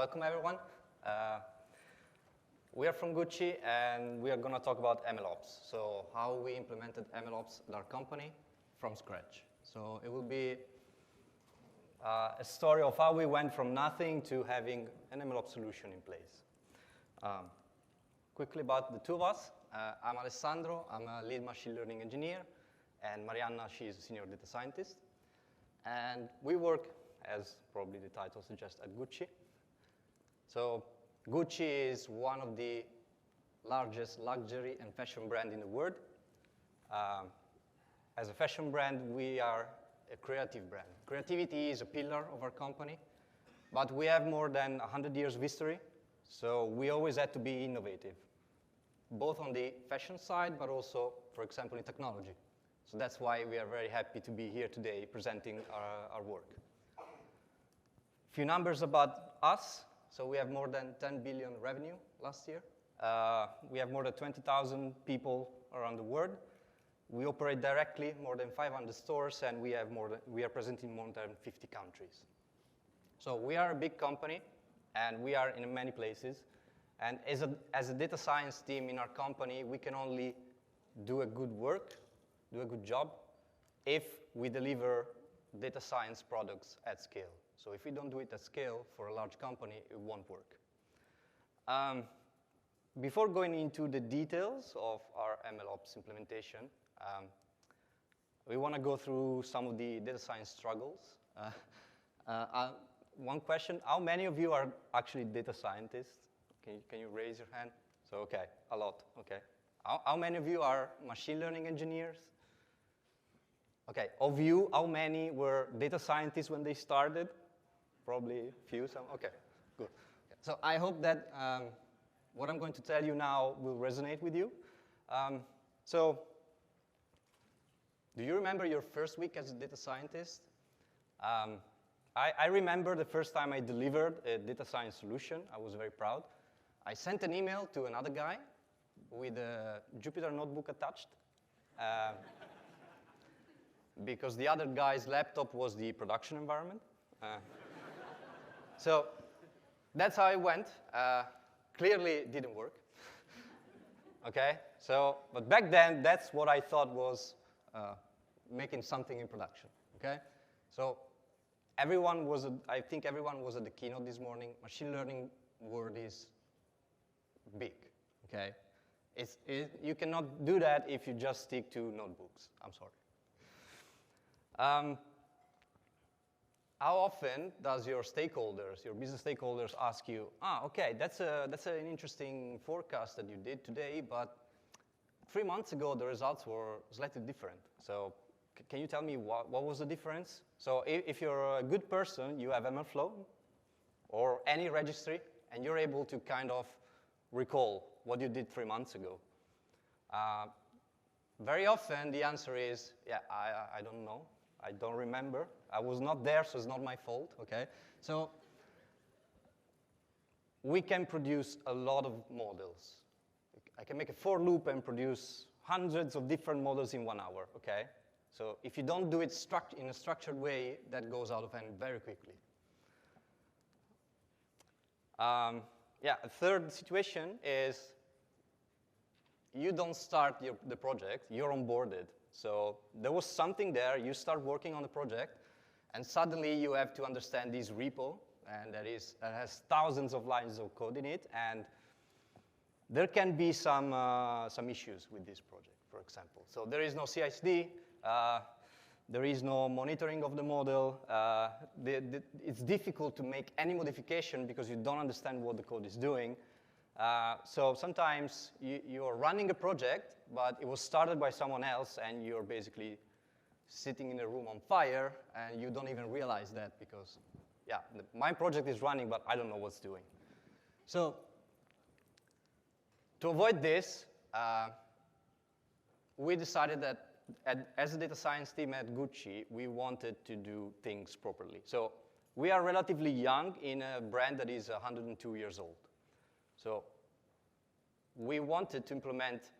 Welcome, everyone. We are from Gucci, and we are going to talk about MLOps. So how we implemented MLOps at our company from scratch. So it will be a story of how we went from nothing to having an MLOps solution in place. Quickly about the two of us. I'm Alessandro. I'm a lead machine learning engineer, and Marianna, she's a senior data scientist. And we work, as probably the title suggests, at Gucci. So Gucci is one of the largest luxury and fashion brand in the world. As a fashion brand, we are a creative brand. Creativity is a pillar of our company, but we have more than 100 years of history, so we always had to be innovative, both on the fashion side, but also, for example, in technology. So that's why we are very happy to be here today presenting our work. A few numbers about us. So we have more than 10 billion revenue last year. We have more than 20,000 people around the world. We operate directly more than 500 stores, and we are present in more than 50 countries. So we are a big company, and we are in many places. And as a data science team in our company, we can only do a good work, do a good job, if we deliver data science products at scale. So if we don't do it at scale for a large company, it won't work. Before going into the details of our MLOps implementation, we want to go through some of the data science struggles. One question, how many of you are actually data scientists? Can you raise your hand? So, okay, a lot, okay. How many of you are machine learning engineers? Okay, of you, how many were data scientists when they started? Probably a few, some, okay, good. Okay. So I hope that what I'm going to tell you now will resonate with you. So do you remember your first week as a data scientist? I remember the first time I delivered a data science solution. I was very proud. I sent an email to another guy with a Jupyter notebook attached because the other guy's laptop was the production environment. So that's how it went. Clearly, it didn't work. Okay, so, but back then, that's what I thought was making something in production, okay? So I think everyone was at the keynote this morning. Machine learning world is big, okay? You cannot do that if you just stick to notebooks. I'm sorry. How often does your stakeholders, your business stakeholders ask you, okay, that's an interesting forecast that you did today, but 3 months ago, the results were slightly different. So can you tell me what was the difference? So if you're a good person, you have MLflow or any registry, and you're able to kind of recall what you did 3 months ago. Very often, the answer is, yeah, I don't know. I don't remember. I was not there, so it's not my fault, okay? So we can produce a lot of models. I can make a for loop and produce hundreds of different models in 1 hour, okay? So if you don't do it in a structured way, that goes out of hand very quickly. Yeah, a third situation is you don't start the project, you're onboarded. So there was something there, you start working on the project, and suddenly you have to understand this repo, and that has thousands of lines of code in it, and there can be some issues with this project, for example. So there is no CI/CD, there is no monitoring of the model. It's difficult to make any modification because you don't understand what the code is doing. So sometimes you're running a project, but it was started by someone else, and you're basically sitting in a room on fire, and you don't even realize that because, yeah, my project is running, but I don't know what's doing. So to avoid this, we decided that as a data science team at Gucci, we wanted to do things properly. So we are relatively young in a brand that is 102 years old. So we wanted to implement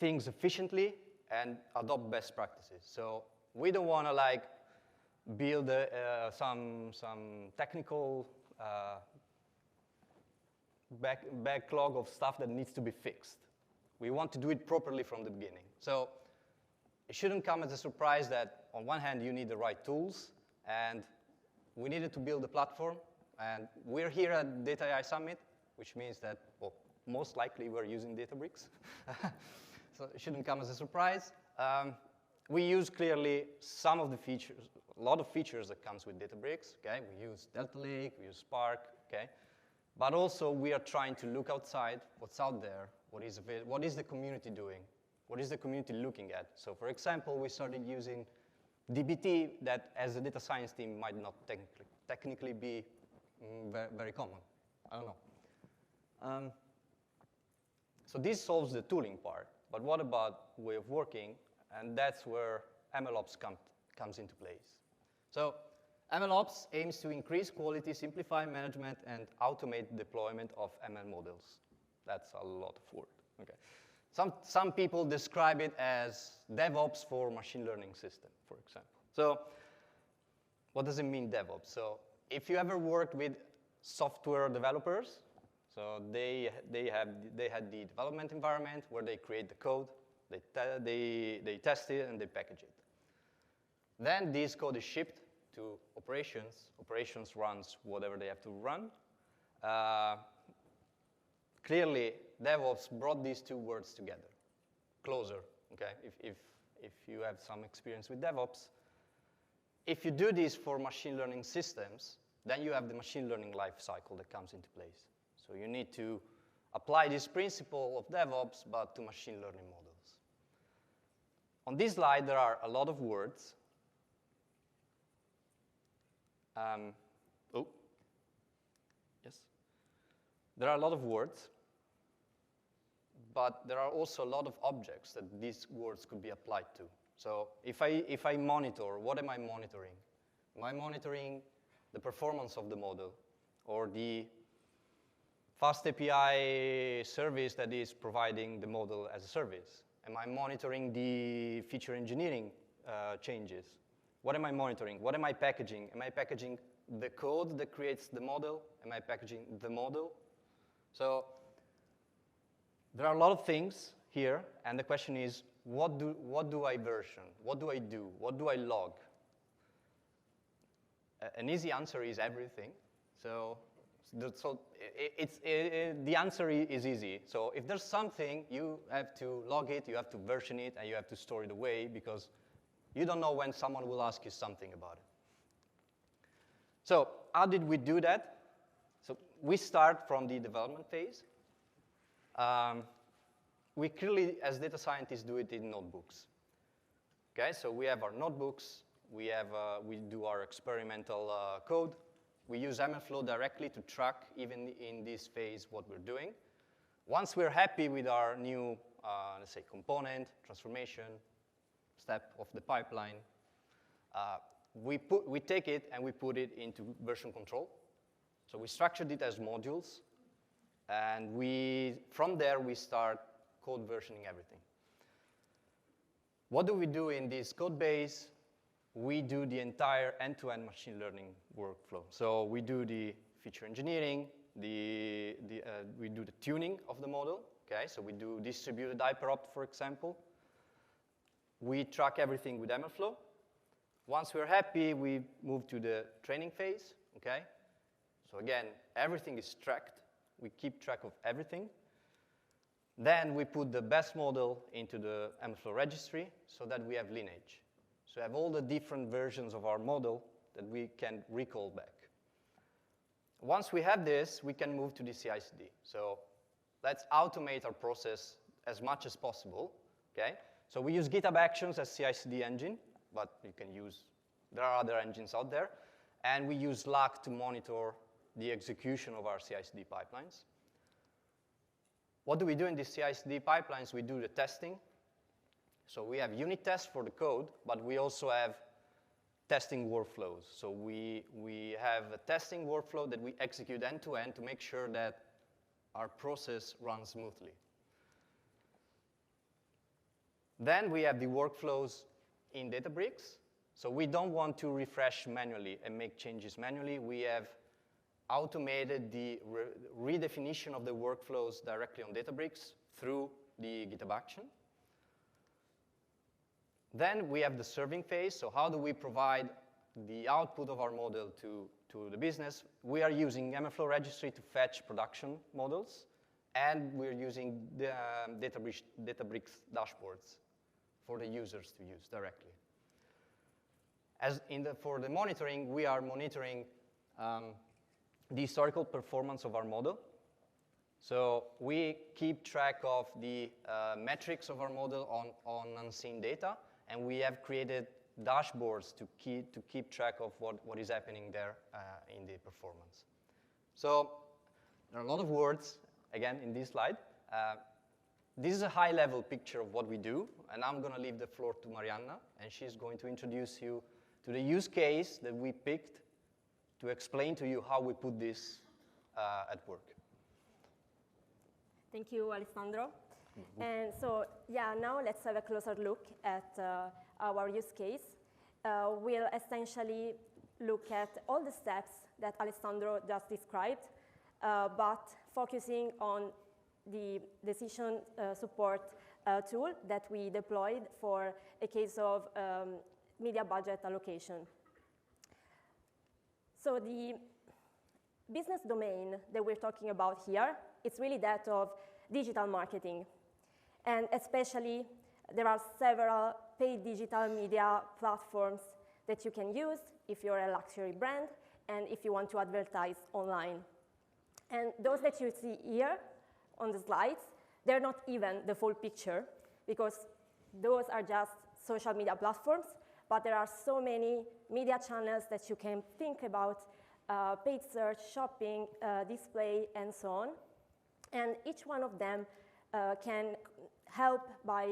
things efficiently and adopt best practices. So we don't want to build some technical backlog of stuff that needs to be fixed. We want to do it properly from the beginning. So it shouldn't come as a surprise that on one hand you need the right tools, and we needed to build a platform, and we're here at Data AI Summit, which means that, well, most likely we're using Databricks. So it shouldn't come as a surprise. We use clearly some of the features, a lot of features that comes with Databricks, okay? We use Delta Lake, we use Spark, okay? But also we are trying to look outside, what's out there, what is the community doing, what is the community looking at. So for example, we started using dbt that as a data science team might not technically be very common. I don't know. So this solves the tooling part, but what about way of working? And that's where MLOps comes into place. So MLOps aims to increase quality, simplify management, and automate deployment of ML models. That's a lot of work. Okay. Some people describe it as DevOps for machine learning system, for example. So what does it mean, DevOps? So if you ever worked with software developers, so they had the development environment where they create the code, they test it, and they package it. Then this code is shipped to operations. Operations runs whatever they have to run. Clearly, DevOps brought these two words together, closer, okay? If you have some experience with DevOps, if you do this for machine learning systems, then you have the machine learning life cycle that comes into place. So you need to apply this principle of DevOps, but to machine learning models. On this slide, there are a lot of words. Yes. There are a lot of words, but there are also a lot of objects that these words could be applied to. So if I monitor, what am I monitoring? Am I monitoring the performance of the model or the fast API service that is providing the model as a service? Am I monitoring the feature engineering changes? What am I monitoring? What am I packaging? Am I packaging the code that creates the model? Am I packaging the model? So there are a lot of things here, and the question is, what do I version? What do I do? What do I log? An easy answer is everything. So the answer is easy. So if there's something, you have to log it, you have to version it, and you have to store it away, because you don't know when someone will ask you something about it. So how did we do that? So we start from the development phase. We clearly, as data scientists, do it in notebooks. Okay, so we have our notebooks. We do our experimental code. We use MLflow directly to track, even in this phase, what we're doing. Once we're happy with our new, let's say, component, transformation, step of the pipeline, we take it and we put it into version control. So we structured it as modules, and from there we start code versioning everything. What do we do in this code base? We do the entire end-to-end machine learning workflow. So we do the feature engineering, we do the tuning of the model. Okay, so we do distributed hyperopt, for example. We track everything with MLflow. Once we're happy, we move to the training phase. Okay, so again, everything is tracked. We keep track of everything. Then we put the best model into the MLflow registry so that we have lineage. So we have all the different versions of our model that we can recall back. Once we have this, we can move to the CI/CD. So let's automate our process as much as possible. Okay? So we use Github Actions as CI/CD engine, but there are other engines out there. And we use Slack to monitor the execution of our CI/CD pipelines. What do we do in these CI/CD pipelines? We do the testing. So we have unit tests for the code, but we also have testing workflows. So we have a testing workflow that we execute end-to-end to make sure that our process runs smoothly. Then we have the workflows in Databricks. So we don't want to refresh manually and make changes manually. We have automated the redefinition of the workflows directly on Databricks through the Github Action. Then we have the serving phase. So how do we provide the output of our model to the business? We are using MLflow registry to fetch production models, and we're using the Databricks dashboards for the users to use directly. For the monitoring, we are monitoring the historical performance of our model. So we keep track of the metrics of our model on unseen data, and we have created dashboards to keep track of what is happening there in the performance. So there are a lot of words, again, in this slide. This is a high-level picture of what we do, and I'm going to leave the floor to Marianna, and she's going to introduce you to the use case that we picked to explain to you how we put this at work. Thank you, Alessandro. And so, yeah, now let's have a closer look at our use case. We'll essentially look at all the steps that Alessandro just described, but focusing on the decision support tool that we deployed for a case of media budget allocation. So the business domain that we're talking about here, it's really that of digital marketing. And especially, there are several paid digital media platforms that you can use if you're a luxury brand and if you want to advertise online. And those that you see here on the slides, they're not even the full picture, because those are just social media platforms, but there are so many media channels that you can think about, paid search, shopping, display, and so on. And each one of them can help by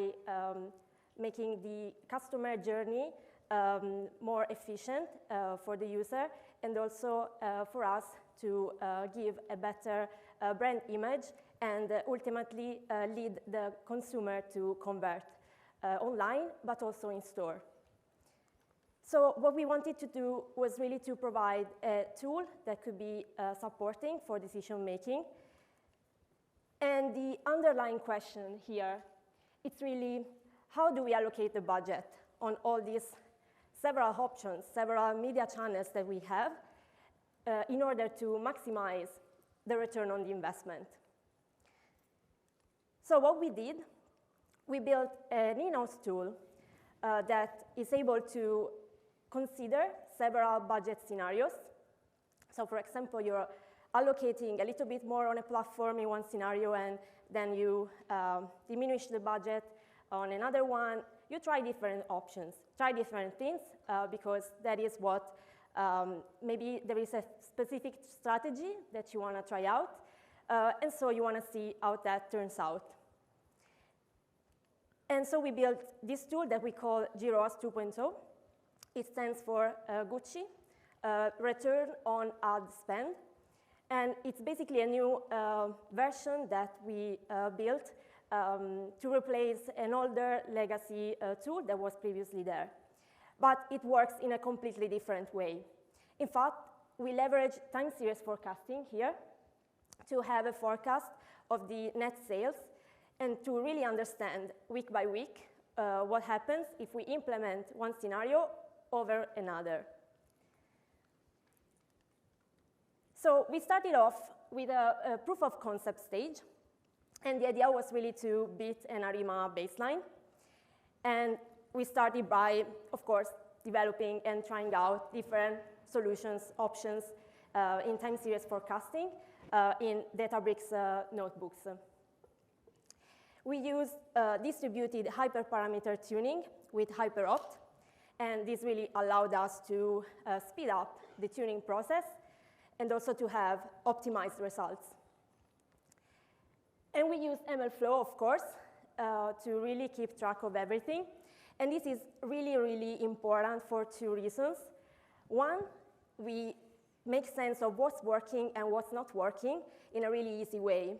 making the customer journey more efficient for the user, and also for us to give a better brand image and ultimately lead the consumer to convert online, but also in store. So what we wanted to do was really to provide a tool that could be supporting for decision making. And the underlying question here, it's really, how do we allocate the budget on all these several options, several media channels that we have in order to maximize the return on the investment? So what we did, we built an in-house tool that is able to consider several budget scenarios. So for example, you're allocating a little bit more on a platform in one scenario, and then you diminish the budget on another one. You try different options, try different things, because that is what, maybe there is a specific strategy that you want to try out, and so you want to see how that turns out. And so we built this tool that we call GROAS 2.0. It stands for Gucci, Return on Ad Spend. And it's basically a new version that we built to replace an older legacy tool that was previously there. But it works in a completely different way. In fact, we leverage time series forecasting here to have a forecast of the net sales and to really understand week by week what happens if we implement one scenario over another. So we started off with a proof of concept stage, and the idea was really to beat an ARIMA baseline. And we started by, of course, developing and trying out different solutions, options in time series forecasting in Databricks notebooks. We used distributed hyperparameter tuning with HyperOpt, and this really allowed us to speed up the tuning process and also to have optimized results. And we used MLflow, of course, to really keep track of everything. And this is really, really important for two reasons. One, we make sense of what's working and what's not working in a really easy way.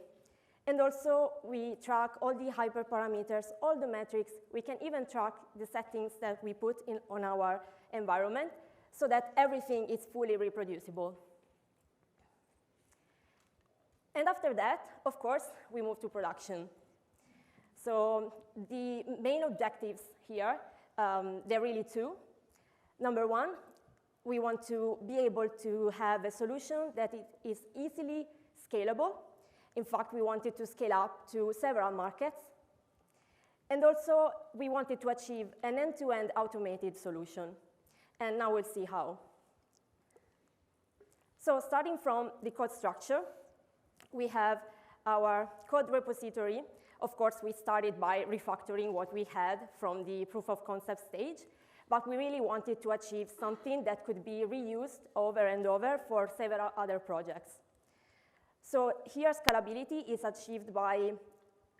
And also, we track all the hyperparameters, all the metrics. We can even track the settings that we put in on our environment so that everything is fully reproducible. And after that, of course, we move to production. So the main objectives here, they're really two. Number one, we want to be able to have a solution that is easily scalable. In fact, we wanted to scale up to several markets. And also, we wanted to achieve an end-to-end automated solution. And now we'll see how. So starting from the code structure, we have our code repository. Of course, we started by refactoring what we had from the proof of concept stage, but we really wanted to achieve something that could be reused over and over for several other projects. So here, scalability is achieved by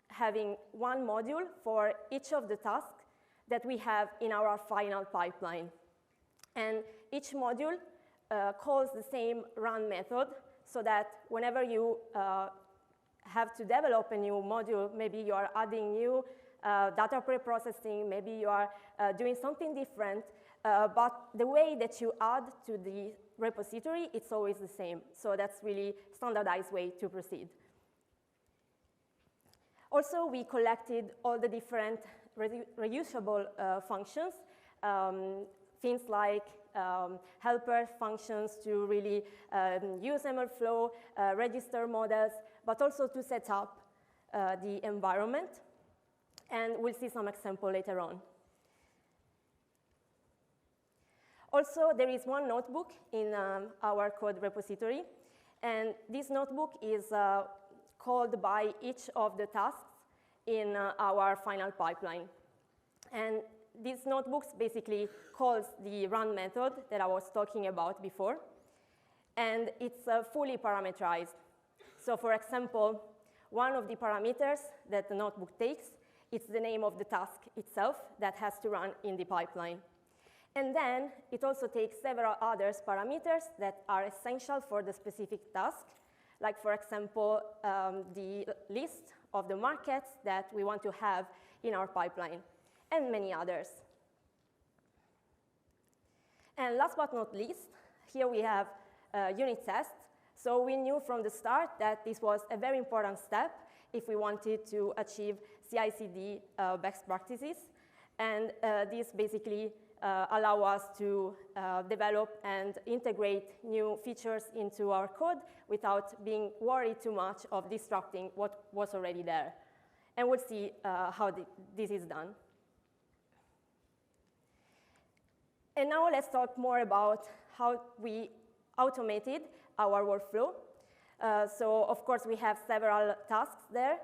having one module for each of the tasks that we have in our final pipeline. And each module calls the same run method, so that whenever you have to develop a new module, maybe you are adding new data pre-processing, maybe you are doing something different, but the way that you add to the repository, it's always the same. So that's really standardized way to proceed. Also, we collected all the different reusable functions, things like helper functions to really use MLflow, register models, but also to set up the environment. And we'll see some example later on. Also, there is one notebook in our code repository. And this notebook is called by each of the tasks in our final pipeline. And these notebooks basically calls the run method that I was talking about before. And it's fully parameterized. So for example, one of the parameters that the notebook takes, it's the name of the task itself that has to run in the pipeline. And then it also takes several other parameters that are essential for the specific task, like for example, the list of the markets that we want to have in our pipeline, and many others. And last but not least, here we have unit tests. So we knew from the start that this was a very important step if we wanted to achieve CI/CD best practices. And this basically allow us to develop and integrate new features into our code without being worried too much of disrupting what was already there. And we'll see how this is done. And now let's talk more about how we automated our workflow. So of course, we have several tasks there.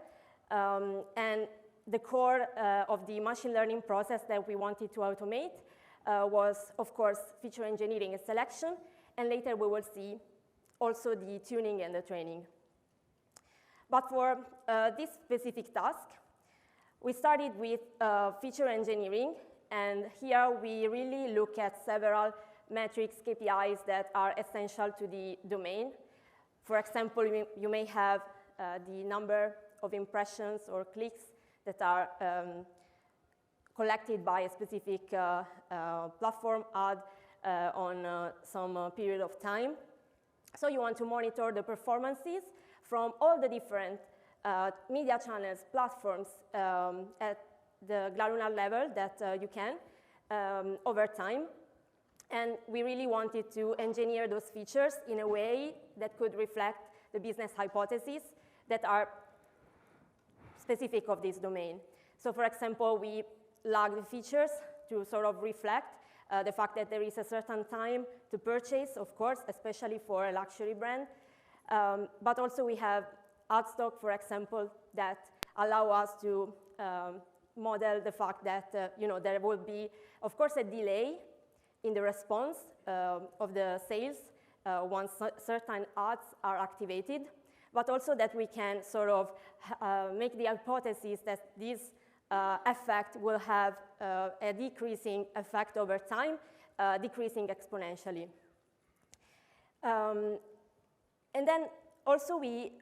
And the core of the machine learning process that we wanted to automate was, of course, feature engineering and selection. And later we will see also the tuning and the training. But for this specific task, we started with feature engineering. And here we really look at several metrics, KPIs that are essential to the domain. For example, you may have the number of impressions or clicks that are collected by a specific platform ad on some period of time. So you want to monitor the performances from all the different media channels, platforms at the granular level that you can over time. And we really wanted to engineer those features in a way that could reflect the business hypotheses that are specific of this domain. So for example, we lag the features to sort of reflect the fact that there is a certain time to purchase, of course, especially for a luxury brand. But also we have ad stock, for example, that allow us to model the fact that there will be, of course, a delay in the response of the sales once certain ads are activated, but also that we can sort of make the hypothesis that this effect will have a decreasing effect over time, decreasing exponentially. And then also we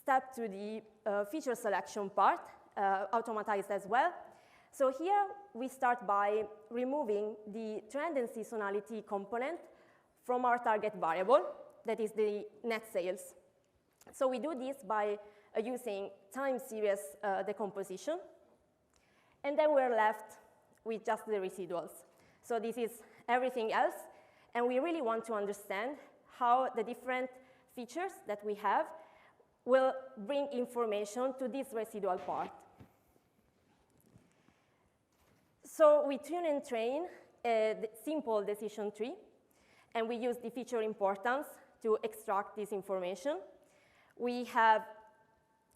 step to the feature selection part, automatized as well. So here we start by removing the trend and seasonality component from our target variable, that is the net sales. So we do this by using time series decomposition. And then we're left with just the residuals. So this is everything else. And we really want to understand how the different features that we have will bring information to this residual part. So we tune and train a simple decision tree, and we use the feature importance to extract this information. We have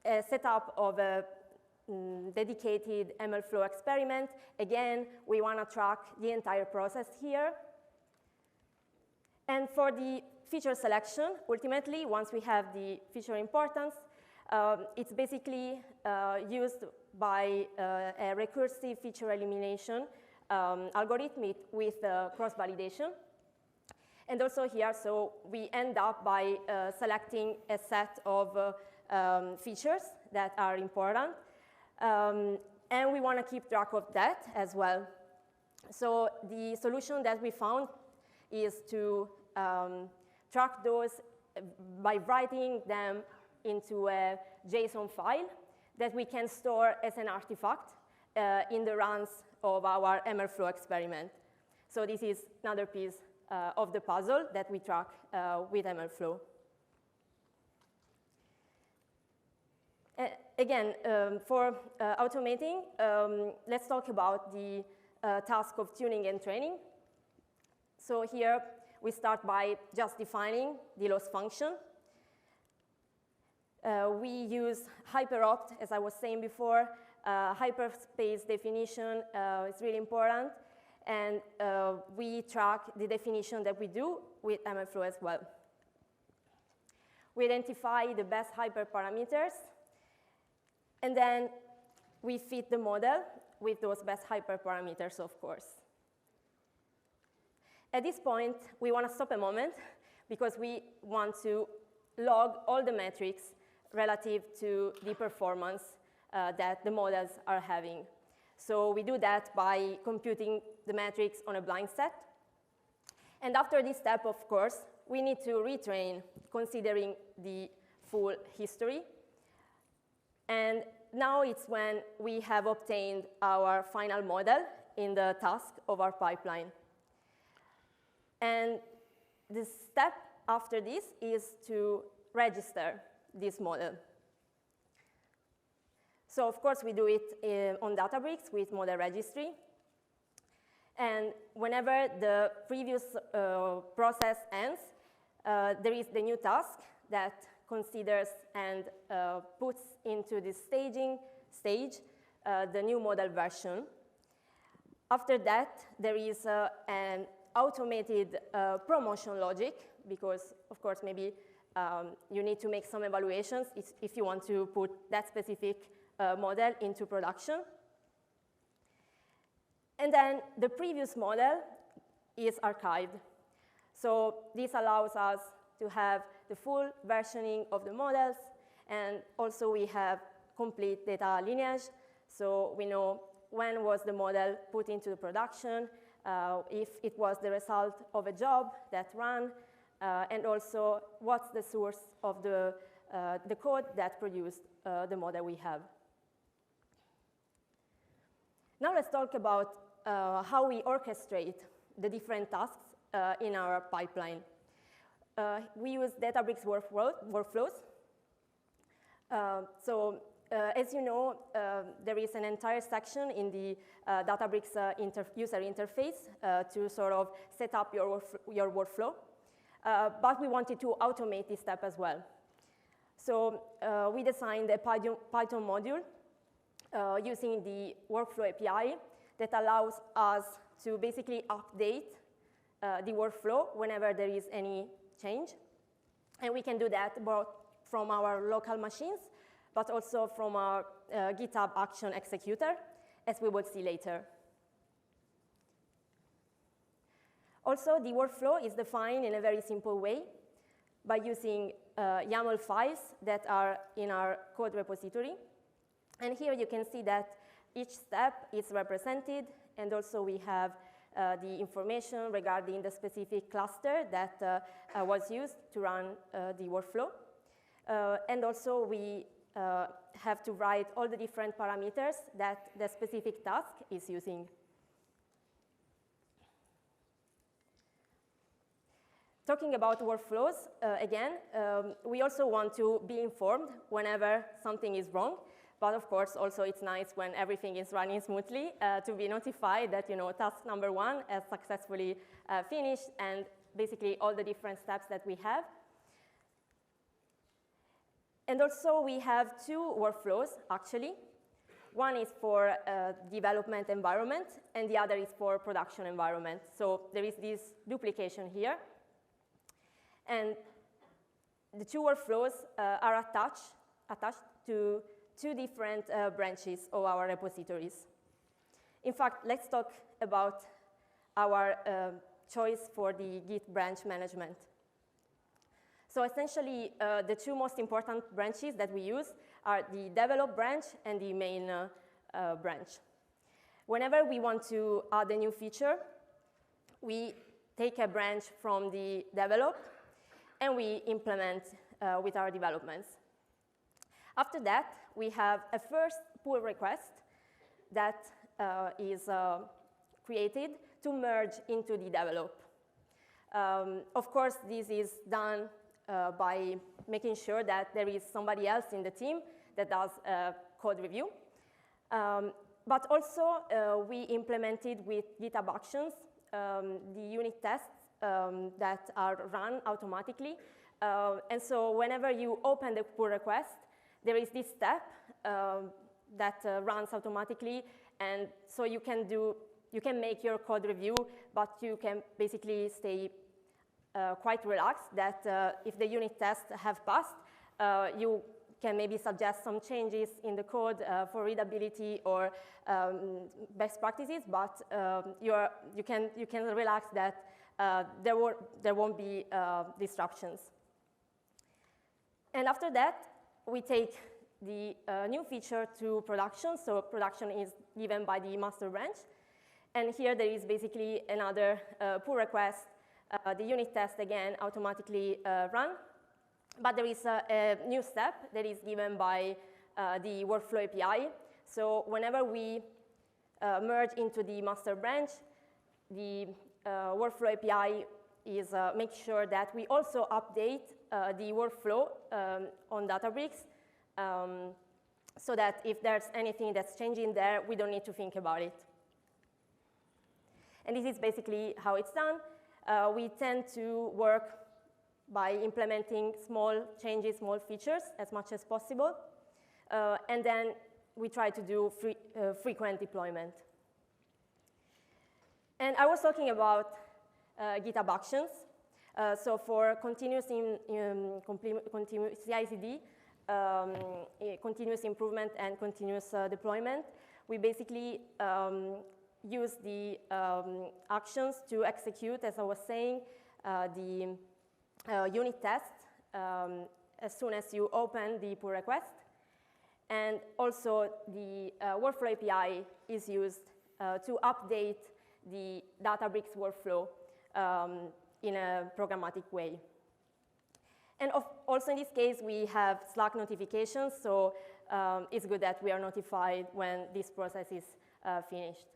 a setup of a dedicated MLflow experiment. Again, we want to track the entire process here. And for the feature selection, ultimately, once we have the feature importance, it's basically used by a recursive feature elimination algorithm with cross-validation. And also here, so we end up by selecting a set of features that are important. And we want to keep track of that as well. So the solution that we found is to track those by writing them into a JSON file that we can store as an artifact in the runs of our MLflow experiment. So this is another piece of the puzzle that we track with MLflow. Again, for automating, let's talk about the task of tuning and training. So here, we start by just defining the loss function. We use hyperopt, as I was saying before. Hyperspace definition is really important. And we track the definition that we do with MLflow as well. We identify the best hyperparameters. And then we fit the model with those best hyperparameters, of course. At this point, we want to stop a moment because we want to log all the metrics relative to the performance that the models are having. So we do that by computing the metrics on a blind set. And after this step, of course, we need to retrain considering the full history. And now it's when we have obtained our final model in the task of our pipeline. And the step after this is to register this model. So of course, we do it on Databricks with model registry. And whenever the previous process ends, there is the new task that considers and puts into the staging stage the new model version. After that, there is an automated promotion logic, because, of course, maybe you need to make some evaluations if you want to put that specific model into production. And then the previous model is archived. So this allows us to have the full versioning of the models, and also we have complete data lineage, so we know when was the model put into the production, if it was the result of a job that ran, and also what's the source of the code that produced the model we have. Now let's talk about how we orchestrate the different tasks in our pipeline. We use Databricks workflows. As you know, there is an entire section in the Databricks user interface to sort of set up your workflow. But we wanted to automate this step as well. So we designed a Python module using the workflow API that allows us to basically update the workflow whenever there is any change. And we can do that both from our local machines, but also from our Github Action executor, as we will see later. Also, the workflow is defined in a very simple way by using YAML files that are in our code repository. And here you can see that each step is represented, and also we have the information regarding the specific cluster that was used to run the workflow. And also we have to write all the different parameters that the specific task is using. Talking about workflows, again, we also want to be informed whenever something is wrong. But of course, also it's nice when everything is running smoothly to be notified that task number 1 has successfully finished, and basically all the different steps that we have. And also we have 2 workflows, actually. One is for development environment, and the other is for production environment. So there is this duplication here. And the 2 workflows are attached to 2 different branches of our repositories. In fact, let's talk about our choice for the Git branch management. So essentially, the 2 most important branches that we use are the develop branch and the main branch. Whenever we want to add a new feature, we take a branch from the develop and we implement with our developments. After that, we have a first pull request that is created to merge into the develop. Of course, this is done by making sure that there is somebody else in the team that does code review. But also, we implemented with Github Actions the unit tests that are run automatically. And so whenever you open the pull request, there is this step that runs automatically. And so you can make your code review, but you can basically stay quite relaxed that if the unit tests have passed, you can maybe suggest some changes in the code for readability or best practices, but you can relax that there won't be disruptions. And after that, we take the new feature to production. So production is given by the master branch. And here there is basically another pull request. The unit test, again, automatically run. But there is a new step that is given by the workflow API. So whenever we merge into the master branch, the workflow API is make sure that we also update the workflow on Databricks so that if there's anything that's changing there, we don't need to think about it. And this is basically how it's done. We tend to work by implementing small changes, small features as much as possible. And then we try to do frequent deployment. And I was talking about GitHub Actions. So for continuous CI/CD, continuous improvement and continuous deployment, we basically use the actions to execute, as I was saying, the unit test as soon as you open the pull request. And also the workflow API is used to update the Databricks workflow in a programmatic way. And also in this case, we have Slack notifications, so it's good that we are notified when this process is finished.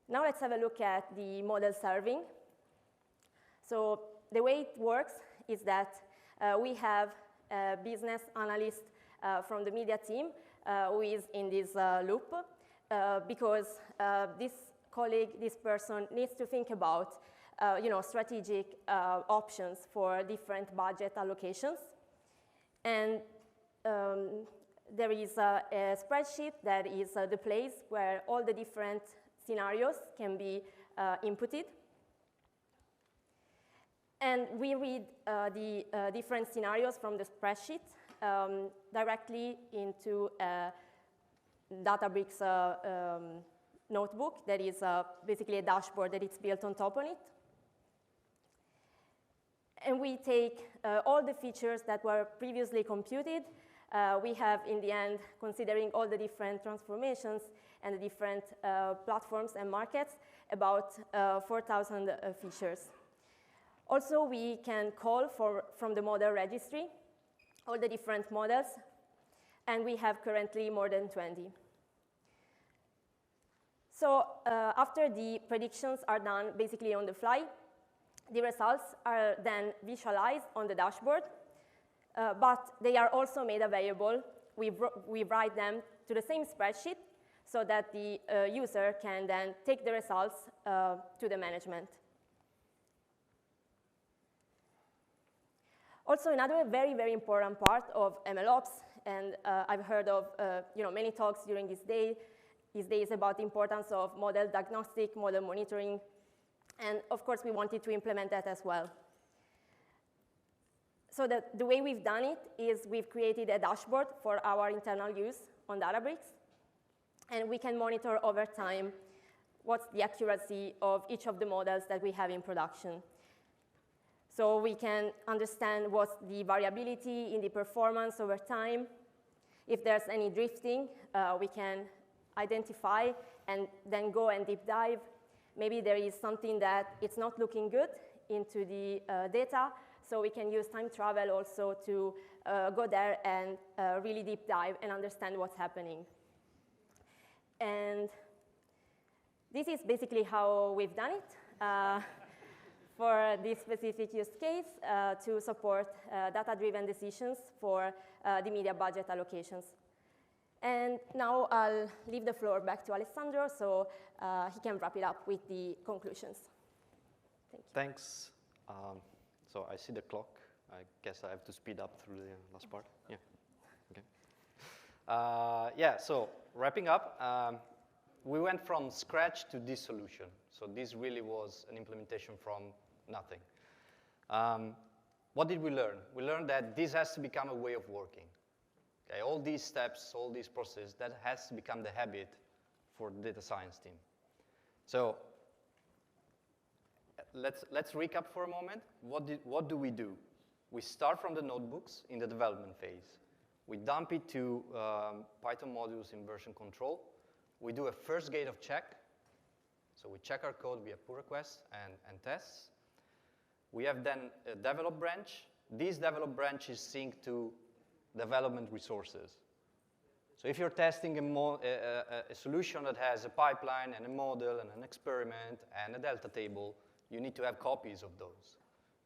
Now let's have a look at the model serving. So the way it works is that we have a business analyst from the media team who is in this loop because this colleague, this person needs to think about strategic options for different budget allocations. And there is a spreadsheet that is the place where all the different scenarios can be inputted. And we read the different scenarios from the spreadsheet directly into a Databricks notebook that is basically a dashboard that is built on top of it. And we take all the features that were previously computed. We have, in the end, considering all the different transformations and the different platforms and markets, about 4,000 features. Also, we can call from the model registry all the different models, and we have currently more than 20. So after the predictions are done basically on the fly, the results are then visualized on the dashboard, but they are also made available. We write them to the same spreadsheet so that the user can then take the results to the management. Also, another very, very important part of MLOps, and I've heard of many talks during these days about the importance of model diagnostic, model monitoring, and of course we wanted to implement that as well. So the way we've done it is we've created a dashboard for our internal use on Databricks, and we can monitor over time what's the accuracy of each of the models that we have in production. So we can understand what's the variability in the performance over time. If there's any drifting, we can identify and then go and deep dive. Maybe there is something that it's not looking good into the data, so we can use time travel also to go there and really deep dive and understand what's happening. And this is basically how we've done it. For this specific use case, to support data-driven decisions for the media budget allocations. And now I'll leave the floor back to Alessandro so he can wrap it up with the conclusions. Thank you. Thanks. So I see the clock. I guess I have to speed up through the last part. Yeah. Okay. Yeah, so wrapping up, we went from scratch to this solution. So this really was an implementation from nothing. What did we learn? We learned that this has to become a way of working. Okay, all these steps, all these processes, that has to become the habit for the data science team. So let's recap for a moment. What do we do? We start from the notebooks in the development phase. We dump it to Python modules in version control. We do a first gate of check. So we check our code via pull requests and tests. We have then a develop branch. This develop branch is synced to development resources. So if you're testing a solution that has a pipeline and a model and an experiment and a delta table, you need to have copies of those.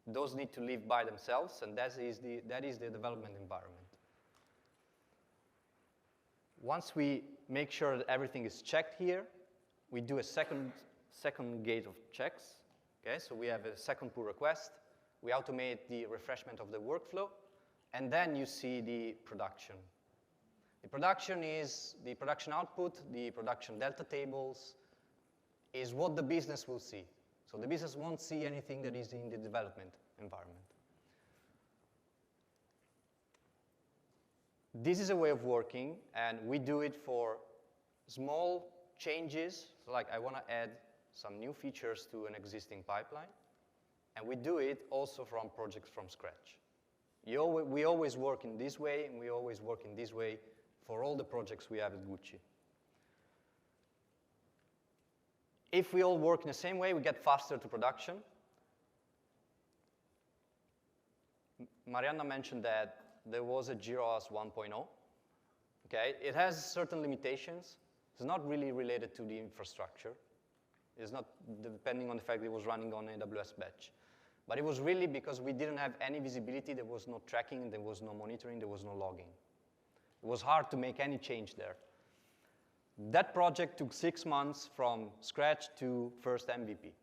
Those need to live by themselves, and that is the development environment. Once we make sure that everything is checked here, we do a second gate of checks. Okay, so we have a second pull request. We automate the refreshment of the workflow, and then you see the production. The production is the production output, the production delta tables, is what the business will see. So the business won't see anything that is in the development environment. This is a way of working, and we do it for small changes. So like I want to add some new features to an existing pipeline, and we do it also from projects from scratch. We always work in this way, and we always work in this way for all the projects we have at Gucci. If we all work in the same way, we get faster to production. Marianna mentioned that there was a GROAS 1.0. Okay, it has certain limitations. It's not really related to the infrastructure. It's not depending on the fact that it was running on AWS batch. But it was really because we didn't have any visibility, there was no tracking, there was no monitoring, there was no logging. It was hard to make any change there. That project took 6 months from scratch to first MVP.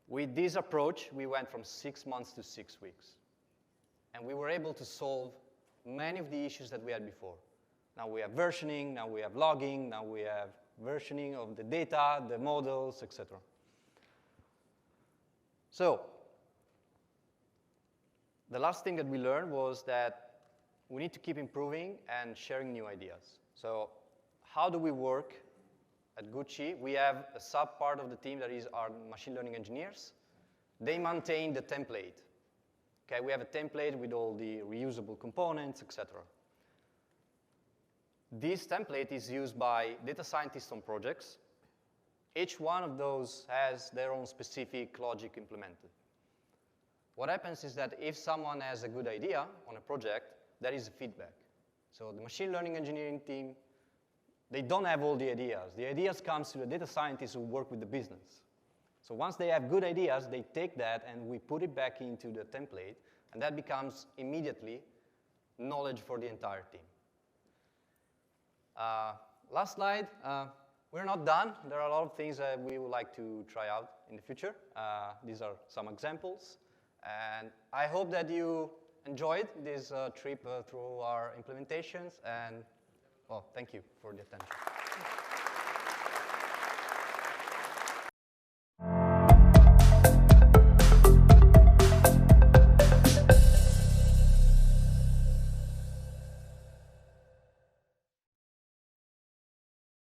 With this approach, we went from 6 months to 6 weeks. And we were able to solve many of the issues that we had before. Now we have versioning, now we have logging, now we have versioning of the data, the models, etc. So the last thing that we learned was that we need to keep improving and sharing new ideas. So how do we work at Gucci? We have a sub-part of the team that is our machine learning engineers. They maintain the template. Okay, we have a template with all the reusable components, etc. This template is used by data scientists on projects. Each one of those has their own specific logic implemented. what happens is that if someone has a good idea on a project, there is feedback. So the machine learning engineering team, they don't have all the ideas. The ideas come to the data scientists who work with the business. So once they have good ideas, they take that and we put it back into the template, and that becomes immediately knowledge for the entire team. Last slide. We're not done. There are a lot of things that we would like to try out in the future. These are some examples. And I hope that you enjoyed this trip through our implementations. And, well, thank you for the attention.